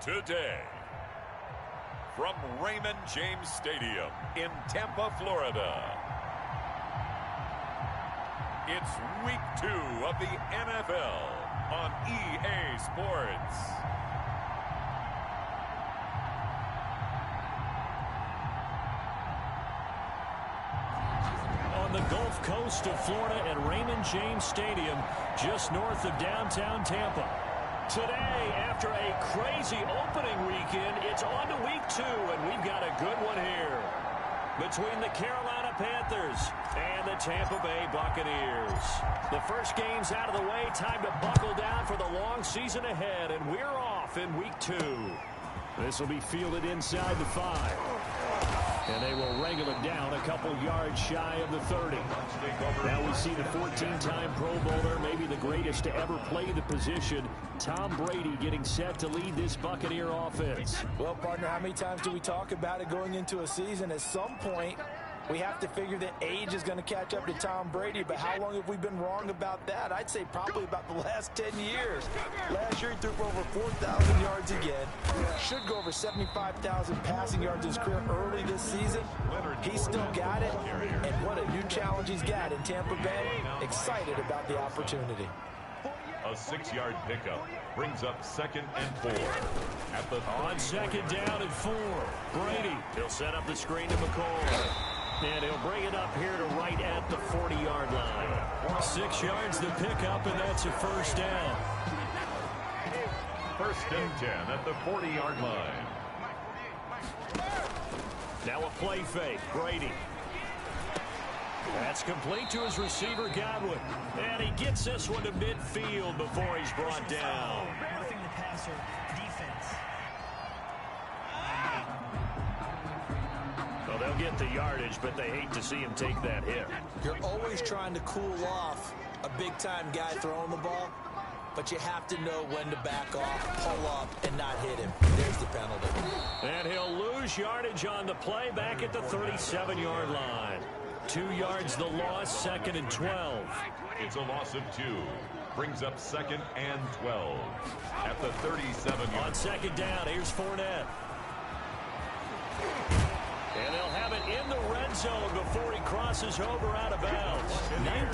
Today, from Raymond James Stadium in Tampa, Florida, it's Week 2 of the NFL on EA Sports. On the Gulf Coast of Florida at Raymond James Stadium, just north of downtown Tampa. Today, after a crazy opening weekend, it's on to Week 2, and we've got a good one here. Between the Carolina Panthers and the Tampa Bay Buccaneers. The first game's out of the way, time to buckle down for the long season ahead, and we're off in Week 2. This will be fielded inside the 5. And they will wrangle it down a couple yards shy of the 30. Now we see the 14-time Pro Bowler, maybe the greatest to ever play the position, Tom Brady, getting set to lead this Buccaneer offense. Well, partner, how many times do we talk about it going into a season? At some point, we have to figure that age is going to catch up to Tom Brady, but how long have we been wrong about that? I'd say probably about the last 10 years. Last year, he threw for over 4,000 yards again. Should go over 75,000 passing yards in his career early this season. He's still got it, and what a new challenge he's got in Tampa Bay. Excited about the opportunity. A 6-yard pickup brings up 2nd and 4. At the on 2nd down and 4, Brady. He'll set up the screen to McCoy. And he'll bring it up here to right at the 40-yard line. 6 yards the pickup, and that's a first down. 1st and 10 at the 40-yard line. Now a play fake. Brady. That's complete to his receiver, Godwin. And he gets this one to midfield before he's brought down. Roughing the passer, defense. Well, they'll get the yardage, but they hate to see him take that hit. You're always trying to cool off a big-time guy throwing the ball, but you have to know when to back off, pull up, and not hit him. There's the penalty. And he'll lose yardage on the play back at the 37-yard line. 2 yards the loss, 2nd and 12. It's a loss of 2. Brings up 2nd and 12. At the 37-yard line. On 2nd down, here's Fournette. And they'll have it in the red zone before he crosses over out of bounds.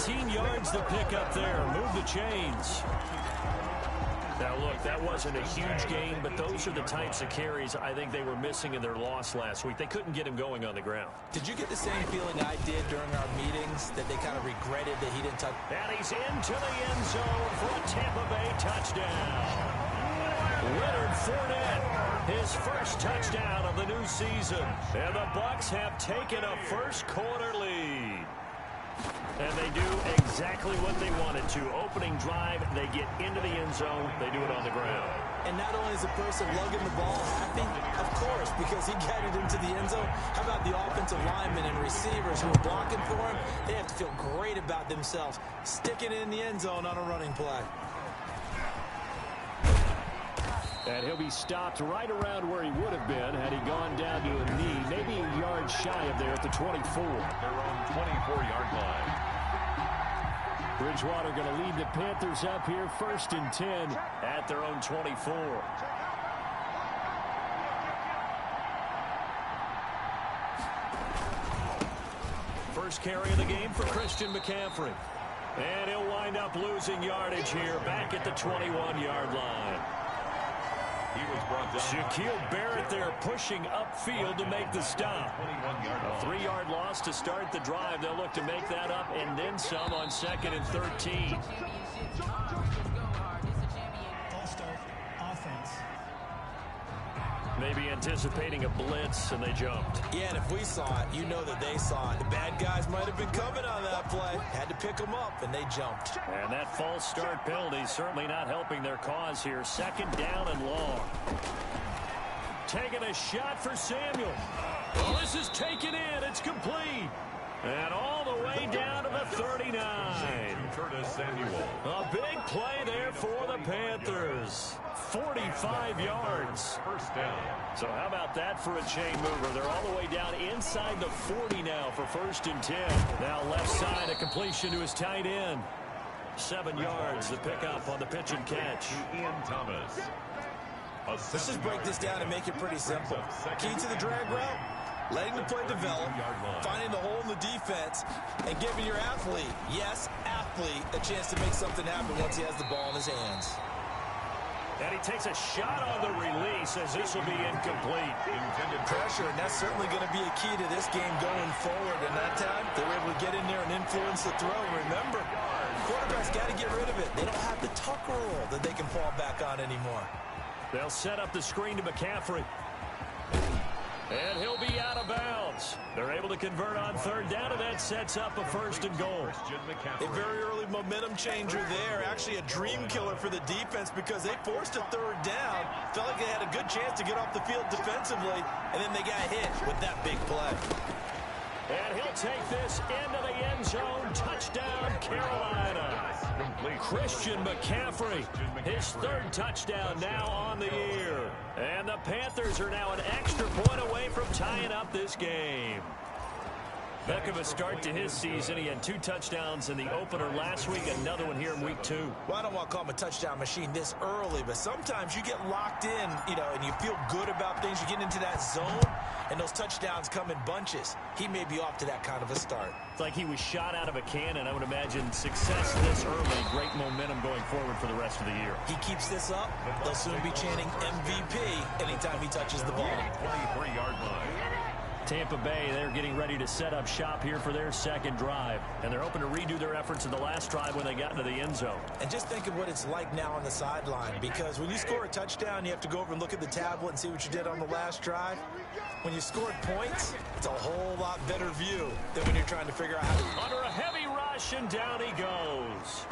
19 yards the pickup there. Move the chains. Now, look, that wasn't a huge gain, but those are the types of carries I think they were missing in their loss last week. They couldn't get him going on the ground. Did you get the same feeling I did during our meetings, that they kind of regretted that he didn't touch? And he's into the end zone for a Tampa Bay touchdown. Leonard Fournette, his first touchdown of the new season. And the Bucs have taken a first-quarter lead. And they do exactly what they wanted to. Opening drive, they get into the end zone. They do it on the ground. And not only is the person lugging the ball happy, of course, because he got it into the end zone. How about the offensive linemen and receivers who are blocking for him? They have to feel great about themselves, sticking it in the end zone on a running play. And he'll be stopped right around where he would have been had he gone down to a knee, maybe a yard shy of there at the 24. Their own 24-yard line. Bridgewater going to lead the Panthers up here, 1st and 10 at their own 24. First carry of the game for Christian McCaffrey. And he'll wind up losing yardage here back at the 21-yard line. He was brought down. Shaquille Barrett there pushing upfield to make the stop. A 3-yard loss to start the drive. They'll look to make that up and then some on 2nd and 13. False start, offense. Maybe anticipating a blitz, and they jumped. Yeah, and if we saw it, you know that they saw it. The bad guys might have been coming on that play. Had to pick them up, and they jumped. And that false start penalty certainly not helping their cause here. 2nd down and long. Taking a shot for Samuel. Well, this is taken in. It's complete. And all the way down to the 39. Curtis Samuel. A big play there for the Panthers. 45 yards. First down. So how about that for a chain mover? They're all the way down inside the 40 now for 1st and 10. Now left side, a completion to his tight end. 7 yards, the pickup on the pitch and catch. Ian Thomas. Let's just break this down and make it pretty simple. Key to the drag route, letting the play develop, finding the hole in the defense, and giving your athlete, yes, athlete, a chance to make something happen once he has the ball in his hands. And he takes a shot on the release as this will be incomplete. Intended pressure, and that's certainly going to be a key to this game going forward. And that time, they were able to get in there and influence the throw. Remember, quarterbacks got to get rid of it. They don't have the tuck rule that they can fall back on anymore. They'll set up the screen to McCaffrey. And he'll be out of bounds. They're able to convert on third down, and that sets up a first and goal. A very early momentum changer there. Actually a dream killer for the defense because they forced a third down. Felt like they had a good chance to get off the field defensively, and then they got hit with that big play. And he'll take this into the end zone. Touchdown, Carolina. Christian McCaffrey, his third touchdown now on the year. And the Panthers are now an extra point away from tying up this game. Heck of a start to his season. He had 2 touchdowns in the opener last week, another one here in week 2. Well, I don't want to call him a touchdown machine this early, but sometimes you get locked in, and you feel good about things. You get into that zone, and those touchdowns come in bunches. He may be off to that kind of a start. It's like he was shot out of a cannon. I would imagine success this early, great momentum going forward for the rest of the year. He keeps this up, they'll soon be chanting MVP anytime he touches the ball. 23-yard line. Tampa Bay, they're getting ready to set up shop here for their second drive. And they're hoping to redo their efforts in the last drive when they got into the end zone. And just think of what it's like now on the sideline, because when you score a touchdown, you have to go over and look at the tablet and see what you did on the last drive. When you scored points, it's a whole lot better view than when you're trying to figure out how to... Under a heavy rush, and down he goes.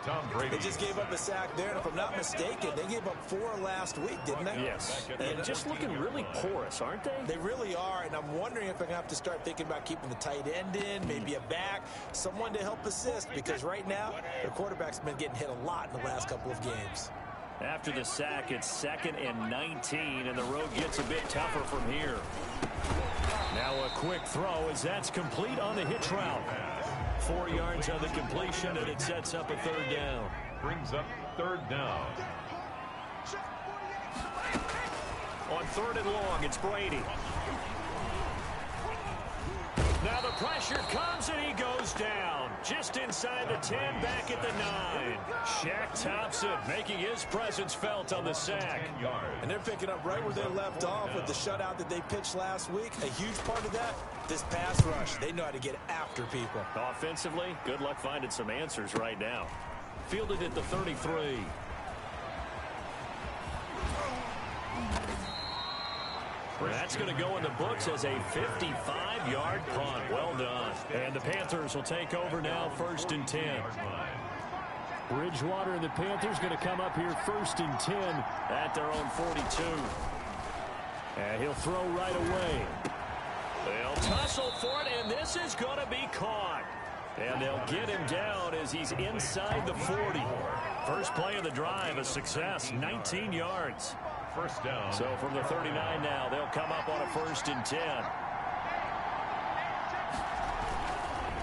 Tom Brady. They just gave up a sack there, and if I'm not mistaken, they gave up 4 last week, didn't they? Yes. And just looking really porous, aren't they? They really are, and I'm wondering if I'm going to have to start thinking about keeping the tight end in, maybe a back, someone to help assist, because right now, their quarterback's been getting hit a lot in the last couple of games. After the sack, it's 2nd and 19, and the road gets a bit tougher from here. Now a quick throw as that's complete on the hitch route. 4 yards on the completion, and it sets up a third down. Brings up third down. On 3rd and long, it's Brady. Now the pressure comes, and he goes down. Just inside the 10, back at the 9. Shaq Thompson making his presence felt on the sack. And they're picking up right where they left off with the shutout that they pitched last week. A huge part of that, this pass rush. They know how to get after people. Offensively, good luck finding some answers right now. Fielded at the 33. That's going to go in the books as a 55-yard punt. Well done. And the Panthers will take over now, 1st and 10. Bridgewater and the Panthers going to come up here 1st and 10 at their own 42. And he'll throw right away. They'll tussle for it, and this is going to be caught. And they'll get him down as he's inside the 40. First play of the drive, a success, 19 yards. First down. So from the 39 now, they'll come up on a 1st and 10.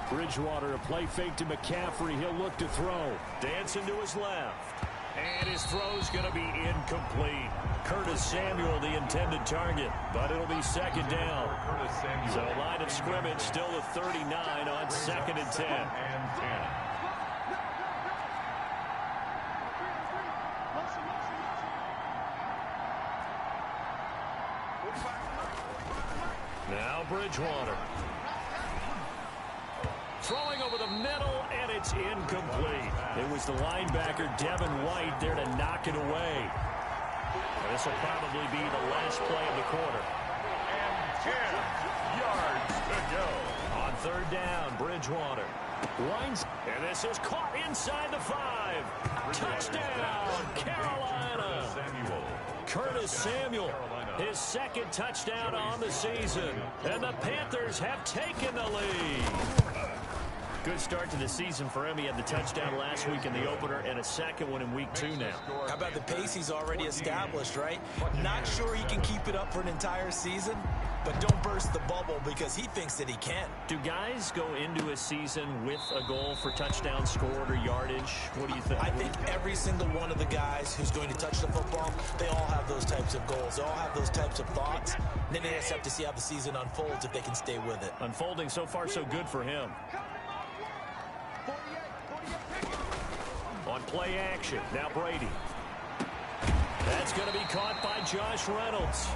Bridgewater, a play fake to McCaffrey. He'll look to throw. Dancing to his left. And his throw's going to be incomplete. Curtis Samuel, the intended target, but it'll be 2nd down. So line of scrimmage still the 39 on 2nd and 10. Now Bridgewater. Throwing over the middle, and it's incomplete. It was the linebacker, Devin White, there to knock it away. And this will probably be the last play of the quarter. And 10 yards to go. On 3rd down, Bridgewater. Winds, and this is caught inside the 5. Touchdown, Carolina. Curtis Samuel, his 2nd touchdown on the season. And the Panthers have taken the lead. Good start to the season for him. He had the touchdown last week in the opener and a second one in week 2 now. How about the pace he's already established, right? Not sure he can keep it up for an entire season, but don't burst the bubble because he thinks that he can. Do guys go into a season with a goal for touchdown scored or yardage? What do you think? I think every single one of the guys who's going to touch the football, they all have those types of goals. They all have those types of thoughts. And then they just have to see how the season unfolds if they can stay with it. Unfolding so far so good for him. On play action, now Brady. That's going to be caught by Josh Reynolds.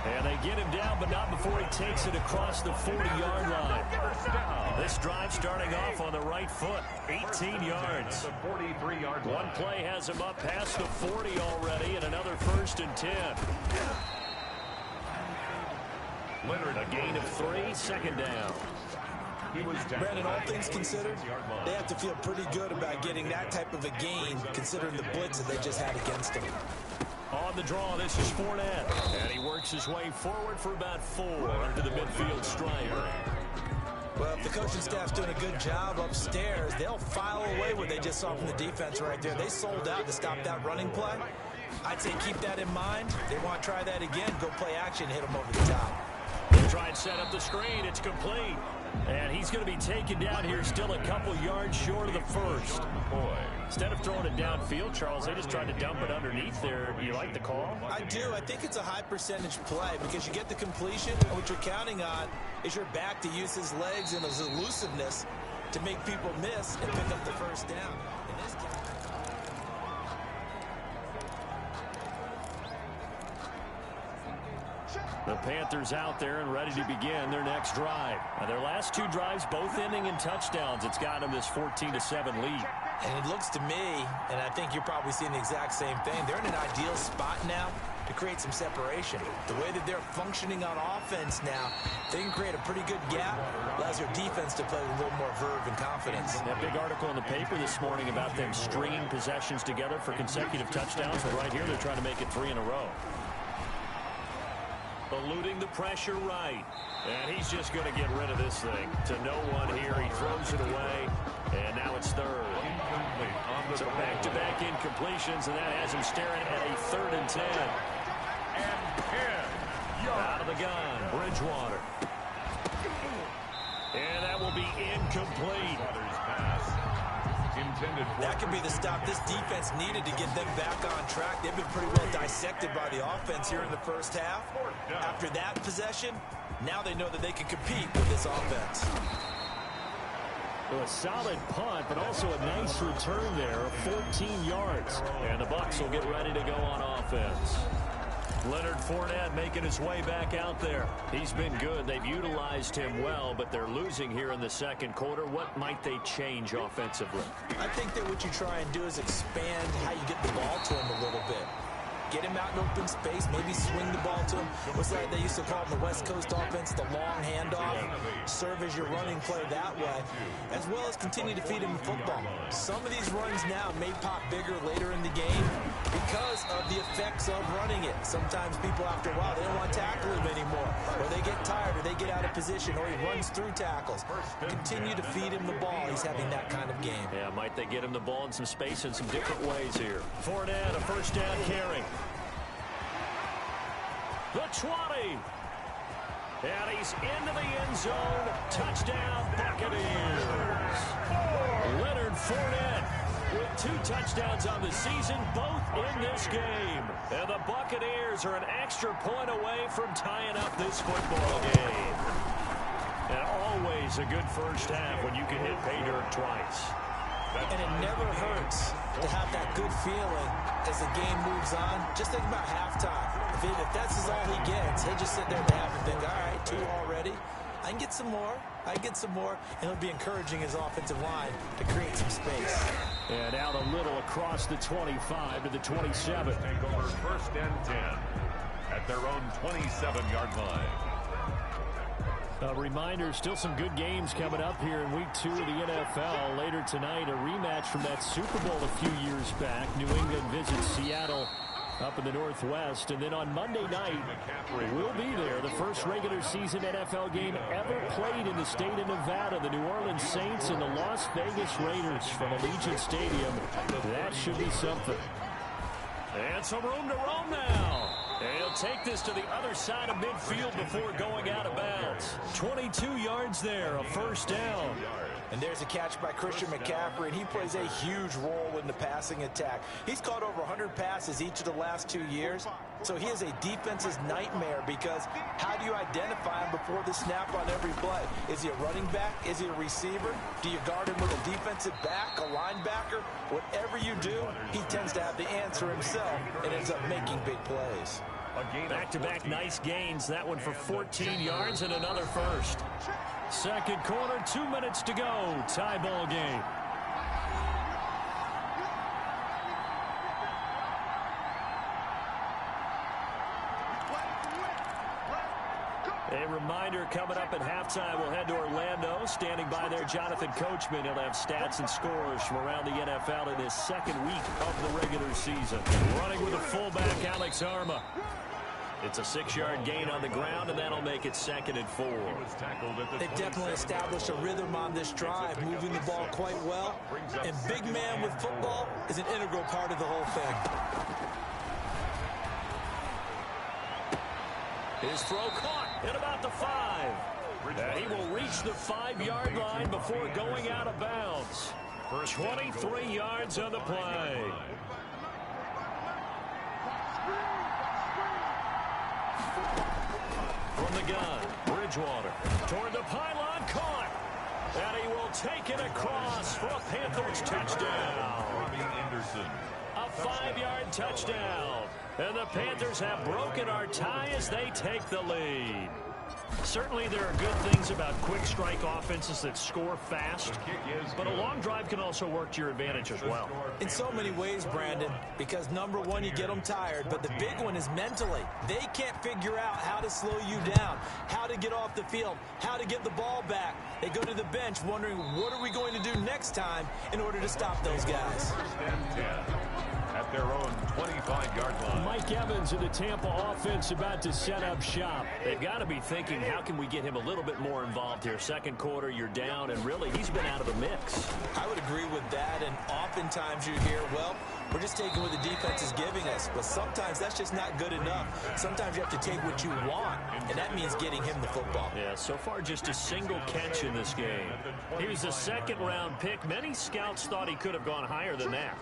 And they get him down, but not before he takes it across the 40-yard line. This drive starting off on the right foot, 18 yards. One play has him up past the 40 already, and another 1st and 10. A gain of 3, 2nd down. Brandon, all things considered, they have to feel pretty good about getting that type of a gain, considering the blitz that they just had against them. On the draw, this is Fournette. And he works his way forward for about 4 under the midfield stripe. Well, if the coaching staff's doing a good job upstairs, they'll file away what they just saw from the defense right there. They sold out to stop that running play. I'd say keep that in mind. They want to try that again. Go play action, hit them over the top. Try and set up the screen. It's complete. And he's going to be taken down here still a couple yards short of the 1st. Instead of throwing it downfield, Charles, they just tried to dump it underneath there. You like the call? I do. I think it's a high percentage play because you get the completion, and what you're counting on is your back to use his legs and his elusiveness to make people miss and pick up the 1st down. In this case, the Panthers out there and ready to begin their next drive. Now, their last 2 drives, both ending in touchdowns. It's got them this 14-7 lead. And it looks to me, and I think you're probably seeing the exact same thing, they're in an ideal spot now to create some separation. The way that they're functioning on offense now, they can create a pretty good gap. Allows their defense to play with a little more verve and confidence. That big article in the paper this morning about them stringing possessions together for consecutive touchdowns. But right here, they're trying to make it 3 in a row. Eluding the pressure right. And he's just going to get rid of this thing. To no one here. He throws it away. And now it's 3rd. So back-to-back incompletions, and that has him staring at a 3rd and 10. Out of the gun, Bridgewater. And that will be incomplete. That could be the stop this defense needed to get them back on track. They've been pretty well dissected by the offense here in the 1st half. After that possession, now they know that they can compete with this offense. Well, a solid punt, but also a nice return there of 14 yards. And the Bucs will get ready to go on offense. Leonard Fournette making his way back out there. He's been good. They've utilized him well, but they're losing here in the 2nd quarter. What might they change offensively? I think that what you try and do is expand how you get the ball to him a little bit. Get him out in open space, maybe swing the ball to him. What's that they used to call in the West Coast offense, the long handoff? Serve as your running play that way, as well as continue to feed him the football. Some of these runs now may pop bigger later in the game because of the effects of running it. Sometimes people, after a while, they don't want to tackle him anymore, or they get tired, or they get out of position, or he runs through tackles. Continue to feed him the ball. He's having that kind of game. Yeah, might they get him the ball in some space in some different ways here. Fournette, a 1st down carry. The 20. And he's into the end zone. Touchdown, Buccaneers. Leonard Fournette with 2 touchdowns on the season, both in this game. And the Buccaneers are an extra point away from tying up this football game. And always a good 1st half when you can hit pay dirt twice. And it never hurts to have that good feeling as the game moves on. Just think about halftime. If that's all he gets, he'll just sit there at half and think, all right, 2 already. I can get some more. I can get some more. And he'll be encouraging his offensive line to create some space. And out a little across the 25 to the 27. Take over 1st and 10 at their own 27-yard line. A reminder, still some good games coming up here in Week 2 of the NFL. Later tonight, a rematch from that Super Bowl a few years back. New England visits Seattle up in the Northwest. And then on Monday night, we'll be there. The first regular season NFL game ever played in the state of Nevada. The New Orleans Saints and the Las Vegas Raiders from Allegiant Stadium. That should be something. And some room to roam now. And he'll take this to the other side of midfield before going out of bounds. 22 yards there, a first down. And there's a catch by Christian McCaffrey, and he plays a huge role in the passing attack. He's caught over 100 passes each of the last 2 years, so he is a defense's nightmare because how do you identify him before the snap on every play? Is he a running back? Is he a receiver? Do you guard him with a defensive back, a linebacker? Whatever you do, he tends to have the answer himself and ends up making big plays. Back-to-back nice gains. That one for 14 yards and another first. Second quarter, 2 minutes to go. Tie ball game. A reminder, coming up at halftime, we'll head to Orlando. Standing by there, Jonathan Coachman. He'll have stats and scores from around the NFL in this second week of the regular season. Running with a fullback, Alex Arma. It's a 6-yard gain on the ground, and that'll make it 2nd and 4. They've definitely established a rhythm on this drive, moving the ball quite well. And big man with football is an integral part of the whole thing. His throw caught at about the 5. And he will reach the 5-yard line before going out of bounds. 23 yards on the play. From the gun, Bridgewater toward the pylon, caught. And he will take it across for a Panthers touchdown. A 5-yard touchdown. And the Panthers have broken our tie as they take the lead. Certainly there are good things about quick strike offenses that score fast, but a long drive can also work to your advantage as well. In so many ways, Brandon, because number one, you get them tired, but the big one is mentally. They can't figure out how to slow you down, how to get off the field, how to get the ball back. They go to the bench wondering, what are we going to do next time in order to stop those guys? At their own 25-yard line. Mike Evans of the Tampa offense about to set up shop. They've got to be thinking, how can we get him a little bit more involved here? Second quarter, you're down, and really, he's been out of the mix. I would agree with that, and oftentimes you hear, well, we're just taking what the defense is giving us, but sometimes that's just not good enough. Sometimes you have to take what you want, and that means getting him the football. Yeah, so far just a single catch in this game. He was a second-round pick. Many scouts thought he could have gone higher than that.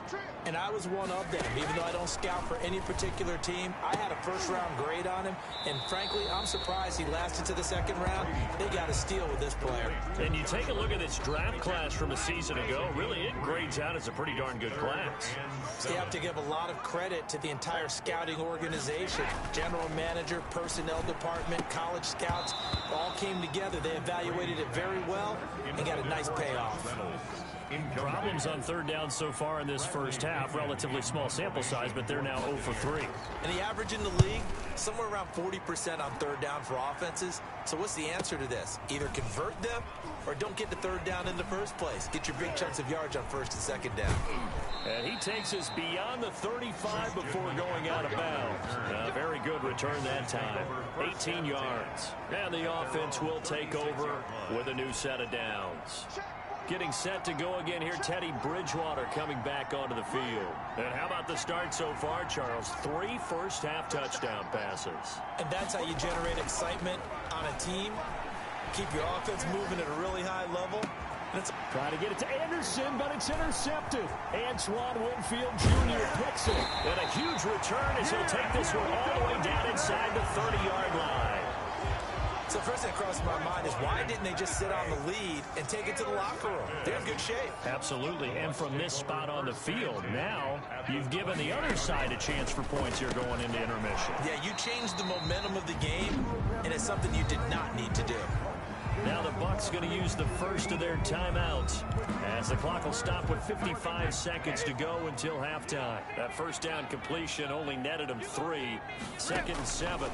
And I was one of them. Even though I don't scout for any particular team, I had a first-round grade on him, and frankly, I'm surprised he lasted to the second round. They got a steal with this player. And you take a look at this draft class from a season ago, really it grades out as a pretty darn good class. So you have to give a lot of credit to the entire scouting organization. General manager, personnel department, college scouts, all came together. They evaluated it very well and got a nice payoff. Problems on third down so far in this first half. Relatively small sample size, but they're now 0 for 3. And the average in the league, somewhere around 40% on third down for offenses. So what's the answer to this? Either convert them or don't get to third down in the first place. Get your big chunks of yards on first and second down. And he takes us beyond the 35 before going out of bounds. A very good return that time. 18 yards. And the offense will take over with a new set of downs. Getting set to go again here, Teddy Bridgewater coming back onto the field. And how about the start so far, Charles? 3 first-half touchdown passes. And that's how you generate excitement on a team. Keep your offense moving at a really high level. Trying to get it to Anderson, but it's intercepted. Antoine Winfield Jr. picks it. And a huge return as he'll take this one all the way down inside the 30-yard line. So first thing that crossed my mind is why didn't they just sit on the lead and take it to the locker room? They're in good shape. Absolutely. And from this spot on the field, now you've given the other side a chance for points here going into intermission. Yeah, you changed the momentum of the game, and it's something you did not need to do. Now the Bucs going to use the first of their timeouts as the clock will stop with 55 seconds to go until halftime. That first down completion only netted them 3. 2nd and 7.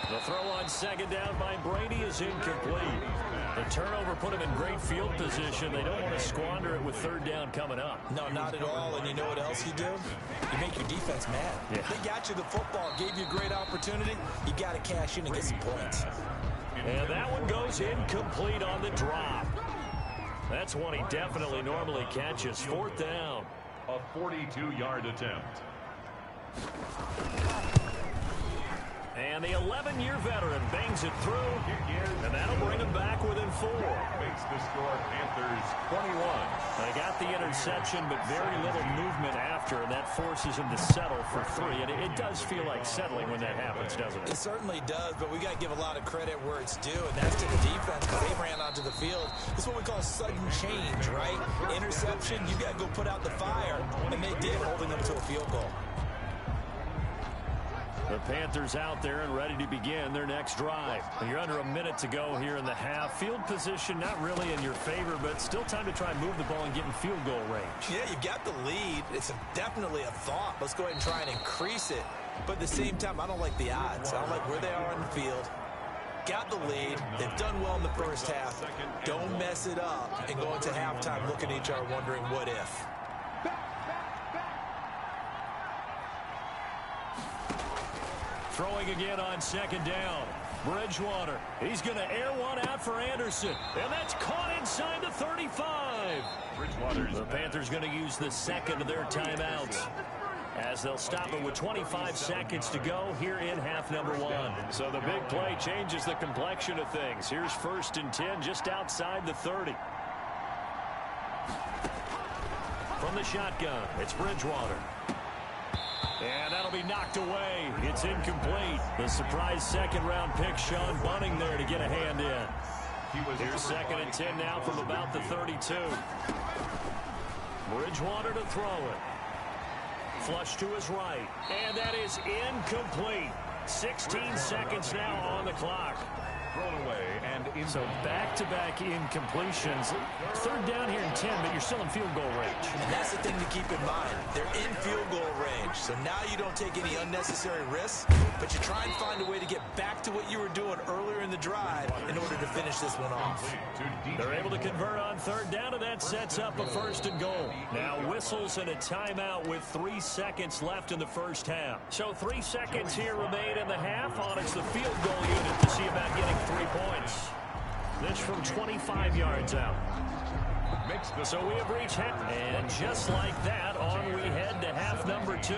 The throw on second down by Brady is incomplete. The turnover put him in great field position. They don't want to squander it with third down coming up. No, not at all. And you know what else you do? You make your defense mad. Yeah. They got you the football, gave you a great opportunity. You got to cash in and get some points. And that one goes incomplete on the drop. That's one he definitely normally catches. Fourth down. A 42-yard attempt. And the 11-year veteran bangs it through, and that'll bring him back within 4. Makes the score Panthers 21. They got the interception, but very little movement after, and that forces him to settle for 3. And it does feel like settling when that happens, doesn't it? It certainly does, but we got to give a lot of credit where it's due, and that's to the defense because they ran onto the field. This is what we call sudden change, right? Interception, you got to go put out the fire, and they did, holding them to a field goal. The Panthers out there and ready to begin their next drive. You're under a minute to go here in the half. Field position not really in your favor, but still time to try and move the ball and get in field goal range. Yeah, you've got the lead. It's definitely a thought. Let's go ahead and try and increase it. But at the same time, I don't like the odds. I don't like where they are on the field. Got the lead. They've done well in the first half. Don't mess it up and go into halftime looking at each other wondering what if. Throwing again on second down. Bridgewater. He's going to air one out for Anderson. And that's caught inside the 35. The Panthers going to use the second of their timeouts, as they'll stop it with 25 seconds to go here in half number 1. So the big play changes the complexion of things. Here's 1st and 10 just outside the 30. From the shotgun, it's Bridgewater. And that'll be knocked away. It's incomplete. The surprise second-round pick, Sean Bunting, there to get a hand in. Here's 2nd and 10 now from about the 32. Bridgewater to throw it. Flush to his right. And that is incomplete. 16 seconds now on the clock. Thrown away and in. So back-to-back incompletions. 3rd down here in 10, but you're still in field goal range. And that's the thing to keep in mind. They're in field goal range. So now you don't take any unnecessary risks, but you try and find a way to get back to what you were doing earlier in the drive in order to finish this one off. They're able to convert on 3rd down, and that sets up a 1st and goal. Now whistles and a timeout with 3 seconds left in the first half. So 3 seconds here remain in the half. On it's the field goal unit to see about getting 3 points. This from 25 yards out. So we have reached half. And just like that, on we head to half number 2.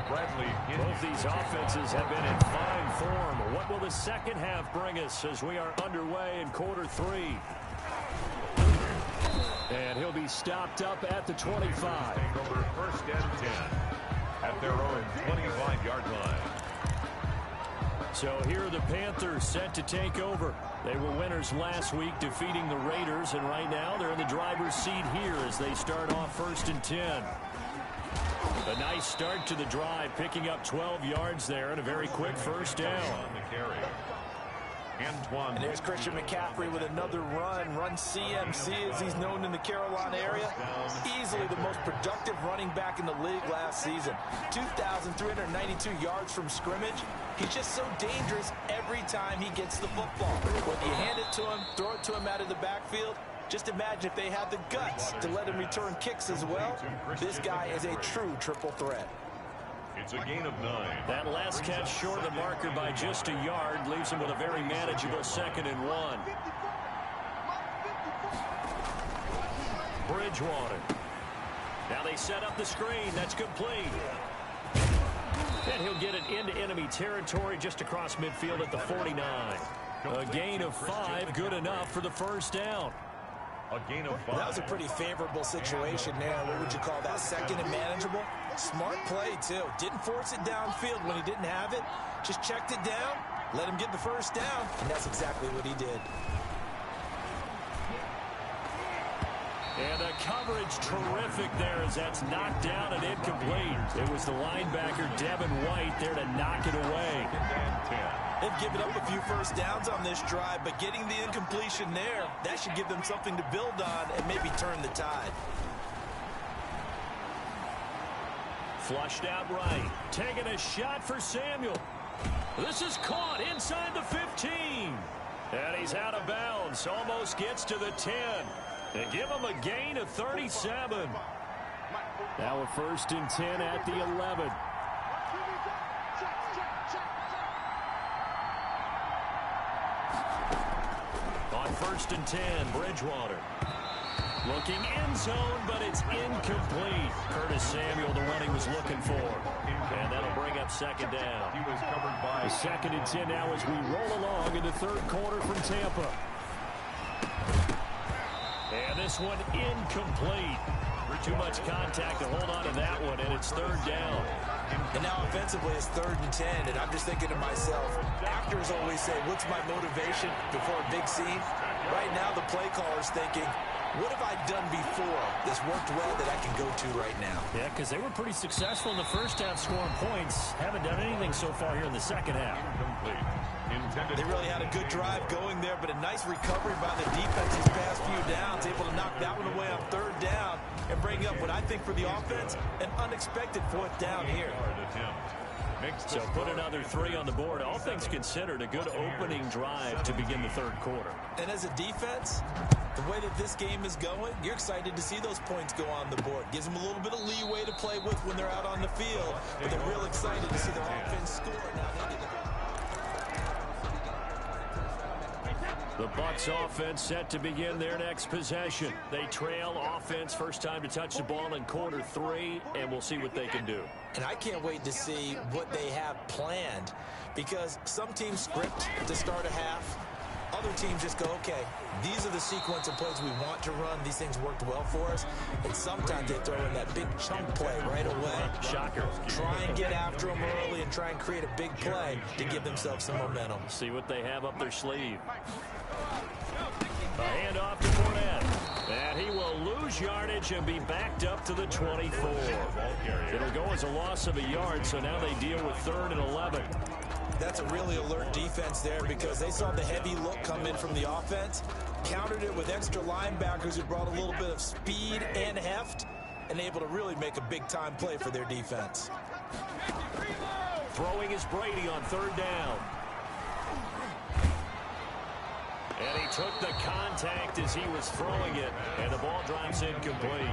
Both these offenses have been in fine form. What will the second half bring us as we are underway in quarter 3? And he'll be stopped up at the 25. Over 1st and 10 at their own 25-yard line. So here are the Panthers set to take over. They were winners last week, defeating the Raiders, and right now they're in the driver's seat here as they start off 1st and 10. A nice start to the drive, picking up 12 yards there and a very quick 1st down. And there's Christian McCaffrey with another run CMC as he's known in the Carolina area. Easily the most productive running back in the league last season. 2,392 yards from scrimmage. He's just so dangerous every time he gets the football. Whether you hand it to him, throw it to him out of the backfield, just imagine if they have the guts to let him return kicks as well. This guy is a true triple threat. It's a gain of 9. That last catch short of the marker by just a yard leaves him with a very manageable 2nd and 1. Bridgewater. Now they set up the screen. That's complete. And he'll get it into enemy territory just across midfield at the 49. A gain of 5, good enough for the 1st down. A gain of 5. That was a pretty favorable situation there. What would you call that? 2nd and manageable? Smart play, too. Didn't force it downfield when he didn't have it. Just checked it down, let him get the 1st down, and that's exactly what he did. And the coverage terrific there as that's knocked down and incomplete. It was the linebacker, Devin White, there to knock it away. They've given up a few 1st downs on this drive, but getting the incompletion there, that should give them something to build on and maybe turn the tide. Flushed out right. Taking a shot for Samuel. This is caught inside the 15. And he's out of bounds. Almost gets to the 10. They give him a gain of 37. Now a 1st and 10 at the 11. On 1st and 10, Bridgewater. Looking end zone, but it's incomplete. Curtis Samuel, the one he was looking for. And that'll bring up 2nd down. He was covered by 2nd and 10 now as we roll along in the 3rd quarter from Tampa. And this one incomplete. Too much contact to hold on to that one, and it's 3rd down. And now offensively it's 3rd and 10, and I'm just thinking to myself, actors always say, what's my motivation before a big scene? Right now the play caller's thinking, what have I done before that's worked well that I can go to right now? Yeah, because they were pretty successful in the first half scoring points. Haven't done anything so far here in the second half. They really had a good drive going there, but a nice recovery by the defense these past few downs, able to knock that one away on 3rd down and bring up what I think for the offense, an unexpected 4th down here. So put another 3 on the board. All things considered, a good opening drive to begin the 3rd quarter. And as a defense, the way that this game is going, you're excited to see those points go on the board. Gives them a little bit of leeway to play with when they're out on the field, but they're real excited to see their offense score. Now they get the Bucs offense set to begin their next possession. They trail offense, first time to touch the ball in quarter 3, and we'll see what they can do. And I can't wait to see what they have planned, because some teams script to start a half. Other teams just go, okay, these are the sequence of plays we want to run. These things worked well for us. And sometimes they throw in that big chunk play right away. Shocker. Try and get after them early and try and create a big play to give themselves some momentum. See what they have up their sleeve. A handoff to Fournette. And he will lose yardage and be backed up to the 24. It'll go as a loss of a yard, so now they deal with 3rd and 11. That's a really alert defense there because they saw the heavy look come in from the offense, countered it with extra linebackers who brought a little bit of speed and heft, and able to really make a big-time play for their defense. Throwing is Brady on 3rd down. And he took the contact as he was throwing it, and the ball drops incomplete.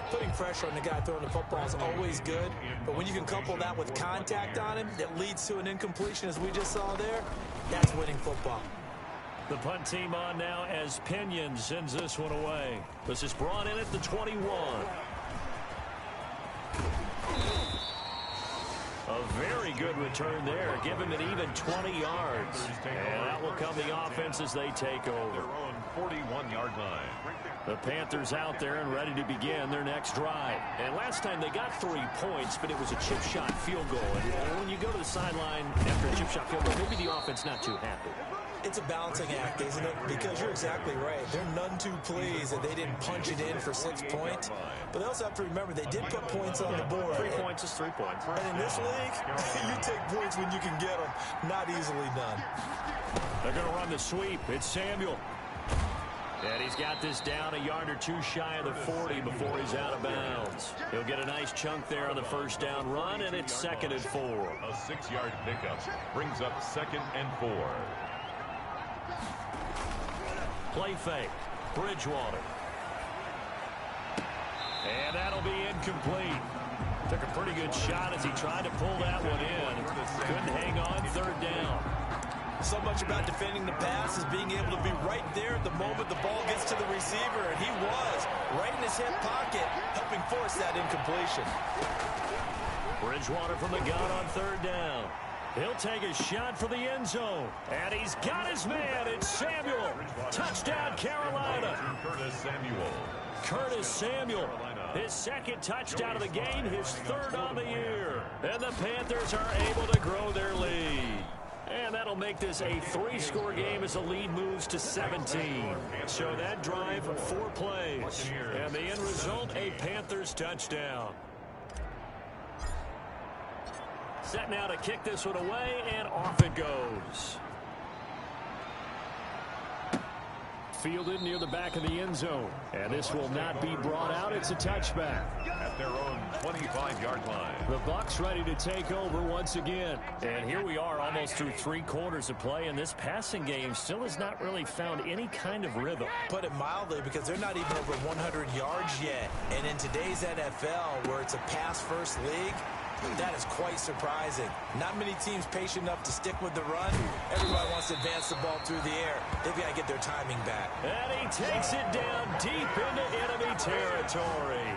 Putting pressure on the guy throwing the football is always good, but when you can couple that with contact on him that leads to an incompletion, as we just saw there, that's winning football. The punt team on now as Pinion sends this one away. This is brought in at the 21. A very good return there. Give him an even 20 yards. And that will come the offense as they take over. 41-yard line. The Panthers out there and ready to begin their next drive. And last time they got 3 points, but it was a chip shot field goal. And when you go to the sideline after a chip shot field goal, maybe the offense not too happy. It's a balancing act, isn't it? Because you're exactly right. They're none too pleased that they didn't punch it in for 6 points. But they also have to remember they did put points on the board. 3 points is 3 points. And in this league, you take points when you can get them. Not easily done. They're going to run the sweep. It's Samuel. And he's got this down a yard or 2 shy of the 40 before he's out of bounds. He'll get a nice chunk there on the first down run, and it's 2nd and 4. A 6-yard pickup brings up 2nd and 4. Play fake. Bridgewater. And that'll be incomplete. Took a pretty good shot as he tried to pull that one in. Couldn't hang on 3rd down. So much about defending the pass is being able to be right there at the moment the ball gets to the receiver, and he was right in his hip pocket, helping force that incompletion. Bridgewater from the gun on 3rd down. He'll take a shot for the end zone. And he's got his man. It's Samuel. Touchdown, Carolina. Curtis Samuel. His 2nd touchdown of the game, his 3rd on the year. And the Panthers are able to grow their lead. And that'll make this a 3-score game as the lead moves to 17. So that drive, 4 plays. And the end result, a Panthers touchdown. Set now to kick this one away, and off it goes. fielded near the back of the end zone. And this will not be brought out. It's a touchback. At their own 25-yard line. The Bucs ready to take over once again. And here we are almost through 3 quarters of play, and this passing game still has not really found any kind of rhythm. Put it mildly, because they're not even over 100 yards yet. And in today's NFL, where it's a pass-first league, that is quite surprising. Not many teams patient enough to stick with the run. Everybody wants to advance the ball through the air. They've got to get their timing back. And he takes it down deep into enemy territory.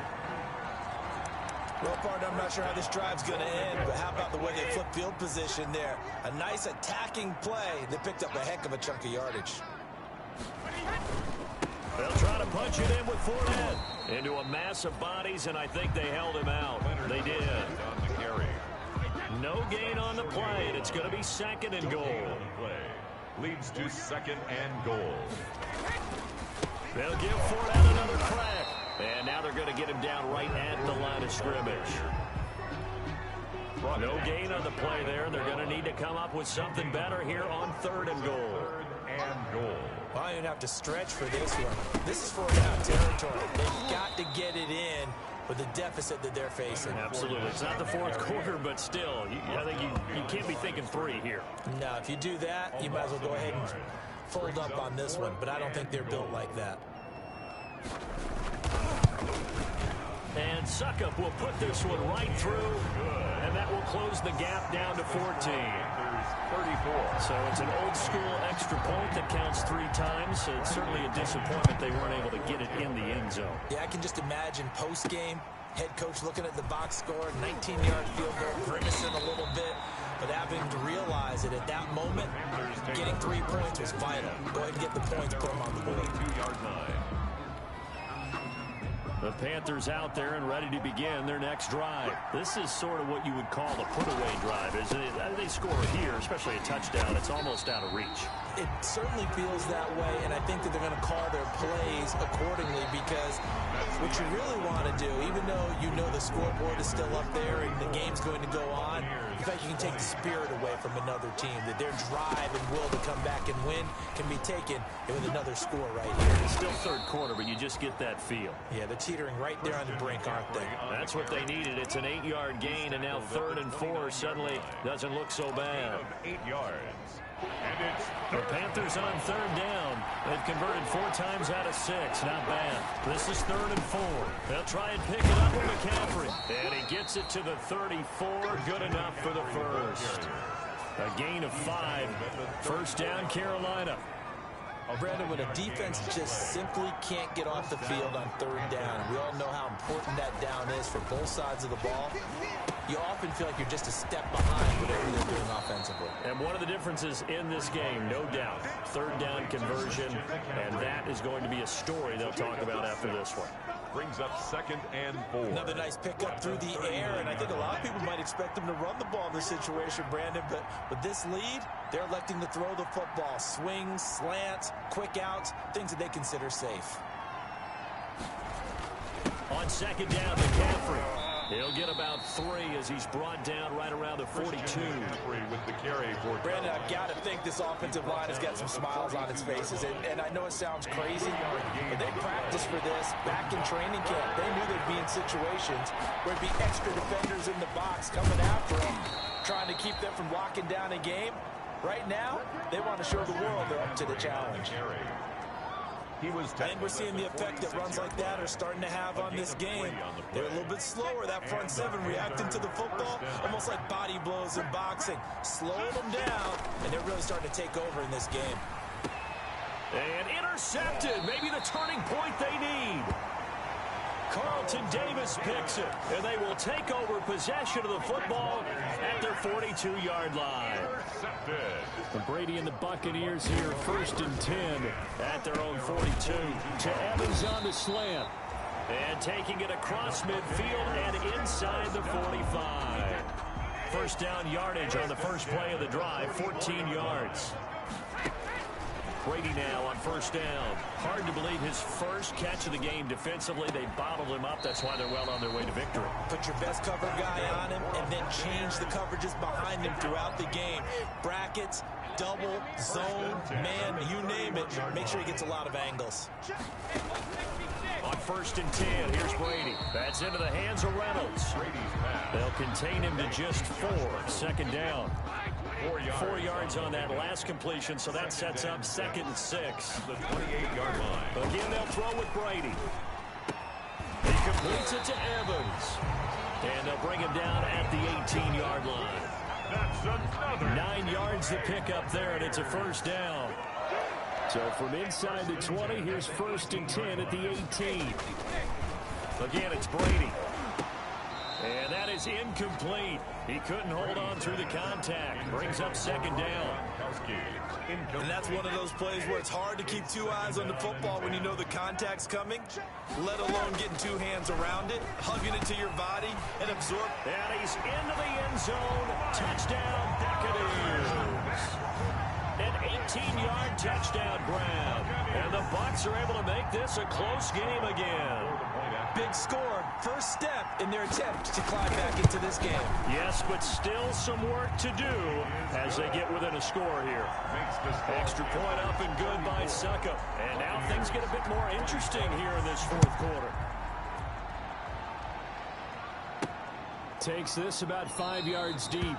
Well, partner, I'm not sure how this drive's going to end, but how about the way they flip field position there? A nice attacking play. They picked up a heck of a chunk of yardage. They'll try to punch it in with Fournette into a mass of bodies, and I think they held him out. They did. On the carry. No gain on the play, and it's going to be 2nd and goal. Leads to 2nd and goal. They'll give Fournette another crack. And now they're going to get him down right at the line of scrimmage. No gain on the play there. They're going to need to come up with something better here on 3rd and goal. 3rd and goal. Well, I don't have to stretch for this one. This is 4th down territory. They've got to get it in with the deficit that they're facing. Absolutely. It's not the 4th quarter, but still, I think you can't be thinking 3 here. No, if you do that, you might as well go ahead and fold up on this one, but I don't think they're built like that. And Suckup will put this one right through, and that will close the gap down to 14. 34. So it's an old-school extra point that counts 3 times. So it's certainly a disappointment they weren't able to get it in the end zone. Yeah, I can just imagine post-game, head coach looking at the box score, 19-yard field goal, grimacing a little bit, but having to realize that at that moment, getting 3 points was vital. Go ahead and get the points, put them on the board. 2-yard line. The Panthers out there and ready to begin their next drive. This is sort of what you would call the put-away drive, isn't it? They score here, especially a touchdown. It's almost out of reach. It certainly feels that way, and I think that they're going to call their plays accordingly, because what you really want to do, even though you know the scoreboard is still up there and the game's going to go on, in fact, you can take the spirit away from another team, that their drive and will to come back and win can be taken with another score right here. It's still 3rd quarter, but you just get that feel. Yeah, they're teetering right there on the brink, aren't they? That's what they needed. It's an 8-yard gain, and now 3rd and 4 suddenly doesn't look so bad. 8 yards. And it's The Panthers on 3rd down. They've converted 4 times out of 6. Not bad. This is 3rd and 4. They'll try and pick it up with McCaffrey. And he gets it to the 34. Good enough for the first. A gain of 5. 1st down, Carolina. Brandon, when a defense just simply can't get off the field on 3rd down, we all know how important that down is for both sides of the ball, you often feel like you're just a step behind whatever they're doing offensively. And one of the differences in this game, no doubt, 3rd down conversion, and that is going to be a story they'll talk about after this one. brings up 2nd and 4. Another nice pickup through the air, and I think a lot of people might expect them to run the ball in this situation, Brandon, but with this lead, they're electing to throw the football. Swings, slants, quick outs, things that they consider safe. On 2nd down, McCaffrey. He'll get about 3 as he's brought down right around the 42. With the carry for Brandon, I've got to think this offensive line has got some smiles on its faces. And I know it sounds crazy, but they practiced for this back in training camp. They knew they'd be in situations where it'd be extra defenders in the box coming after them, trying to keep them from locking down a game. Right now, they want to show the world they're up to the challenge. And we're seeing the effect that runs like that are starting to have on this game. They're a little bit slower, that front seven, reacting to the football, almost like body blows in boxing. Slowing them down, and they're really starting to take over in this game. And intercepted, maybe the turning point they need. Carlton Davis picks it, and they will take over possession of the football at their 42-yard line. And Brady and the Buccaneers here, 1st and 10 at their own 42. To Evans on the slant. And taking it across midfield and inside the 45. 1st down yardage on the first play of the drive, 14 yards. Brady now on first down. Hard to believe his first catch of the game defensively. They bottled him up. That's why they're well on their way to victory. Put your best cover guy on him and then change the coverages behind him throughout the game. Brackets, double, zone, man, you name it. Make sure he gets a lot of angles. On first and 10, here's Brady. That's into the hands of Reynolds. They'll contain him to just 4. Second down. 4 yards on that last completion, so that sets up 2nd and 6. The 28-yard line. Again, they'll throw with Brady. He completes it to Evans. And they'll bring him down at the 18-yard line. That's another 9 yards to pick up there, and it's a first down. So from inside the 20, here's first and 10 at the 18. Again, it's Brady. And that is incomplete. He couldn't hold on through the contact. Brings up second down. And that's one of those plays where it's hard to keep 2 eyes on the football when you know the contact's coming, let alone getting 2 hands around it, hugging it to your body, and absorb. And he's into the end zone. Touchdown, Buccaneers. An 18-yard touchdown grab. And the Bucs are able to make this a close game again. Big score, first step in their attempt to climb back into this game. Yes, but still some work to do as they get within a score here. Extra point up and good by Suckup. And now things get a bit more interesting here in this 4th quarter. Takes this about 5 yards deep.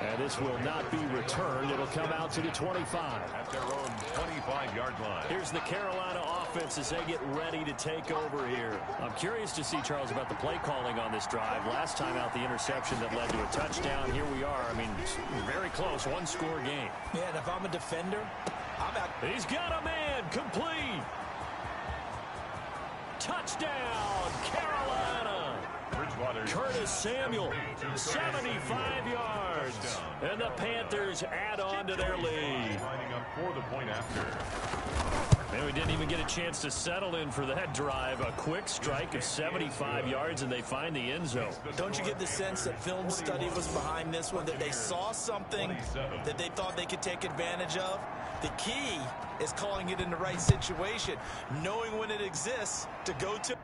And this will not be returned. It'll come out to the 25. At their own 25-yard line. Here's the Carolina offense as they get ready to take over here. I'm curious to see, Charles, about the play calling on this drive. Last time out, the interception that led to a touchdown. Here we are. I mean, very close. 1-score game. Yeah, and if I'm a defender, I'm out. He's got a man. Complete. Touchdown, Carolina. Curtis Samuel, 75 yards. And the Panthers add on to their lead. Lining up for the point after. And we didn't even get a chance to settle in for that drive. A quick strike of 75 yards, and they find the end zone. Don't you get the sense that film study was behind this one, that they saw something that they thought they could take advantage of? The key is calling it in the right situation, knowing when it exists to go to.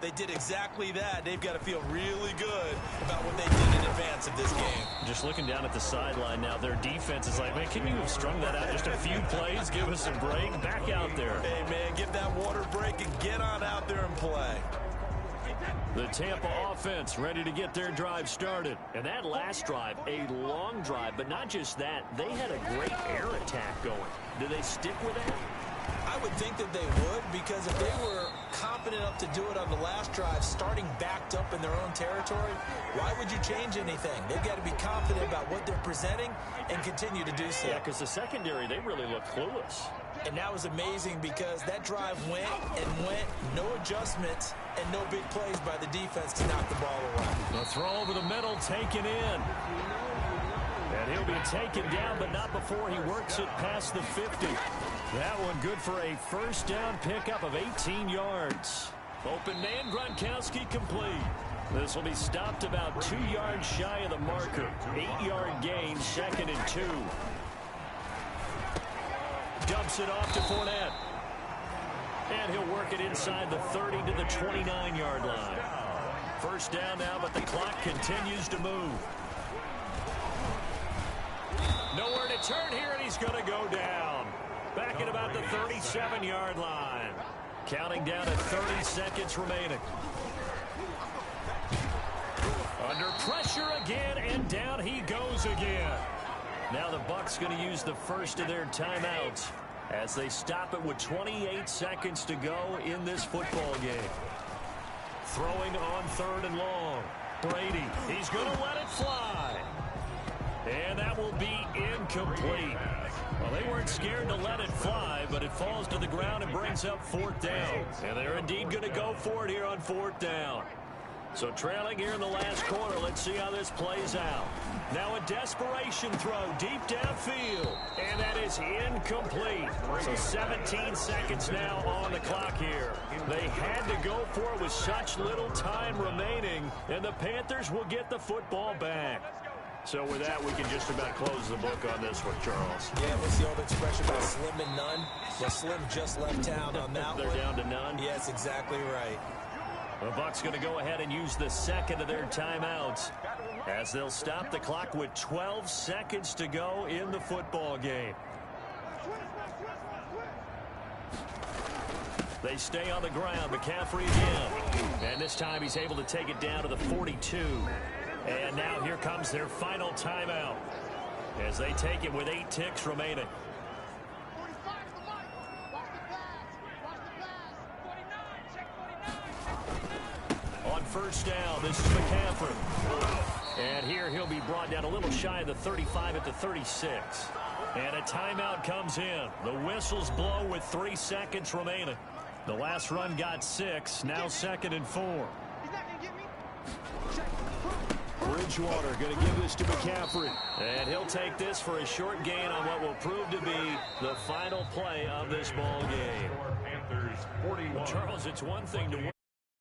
They did exactly that. They've got to feel really good about what they did in advance of this game. Just looking down at the sideline now, their defense is like, man, can you have strung that out just a few plays? Give us a break. Back out there. Hey, man, give that water break and get on out there and play. The Tampa offense ready to get their drive started. And that last drive, a long drive, but not just that. They had a great air attack going. Do they stick with that? I would think that they would, because if they were confident enough to do it on the last drive, starting backed up in their own territory, why would you change anything? They've got to be confident about what they're presenting and continue to do so. Yeah, because the secondary, they really look clueless. And that was amazing because that drive went and went, no adjustments and no big plays by the defense to knock the ball away. The throw over the middle taken in. And he'll be taken down, but not before he works it past the 50. That one good for a first down pickup of 18 yards. Open man, Gronkowski complete. This will be stopped about 2 yards shy of the marker. 8-yard gain, 2nd and 2. Dumps it off to Fournette. And he'll work it inside the 30 to the 29-yard line. First down now, but the clock continues to move. Nowhere to turn here, and he's going to go down. Back at about the 37-yard line. Counting down to 30 seconds remaining. Under pressure again, and down he goes again. Now the Bucs going to use the first of their timeouts as they stop it with 28 seconds to go in this football game. Throwing on 3rd and long. Brady, he's going to let it fly. And that will be incomplete. Well, they weren't scared to let it fly, but it falls to the ground and brings up 4th down. And they're indeed going to go for it here on 4th down. So trailing here in the last quarter. Let's see how this plays out. Now a desperation throw deep downfield. And that is incomplete. So 17 seconds now on the clock here. They had to go for it with such little time remaining. And the Panthers will get the football back. So with that, we can just about close the book on this one, Charles. Yeah, what's the old expression about slim and none? Well, Slim just left town on that They're one. down to none? Yes, exactly right. The Bucs going to go ahead and use the second of their timeouts as they'll stop the clock with 12 seconds to go in the football game. They stay on the ground. McCaffrey again. And this time he's able to take it down to the 42. And now here comes their final timeout as they take it with 8 ticks remaining. On first down, this is McCaffrey. And here he'll be brought down a little shy of the 35 at the 36. And a timeout comes in. The whistles blow with 3 seconds remaining. The last run got 6, now 2nd and 4. Bridgewater going to give this to McCaffrey. And he'll take this for a short gain on what will prove to be the final play of this ball game. Panthers 41. Charles, it's one thing to win.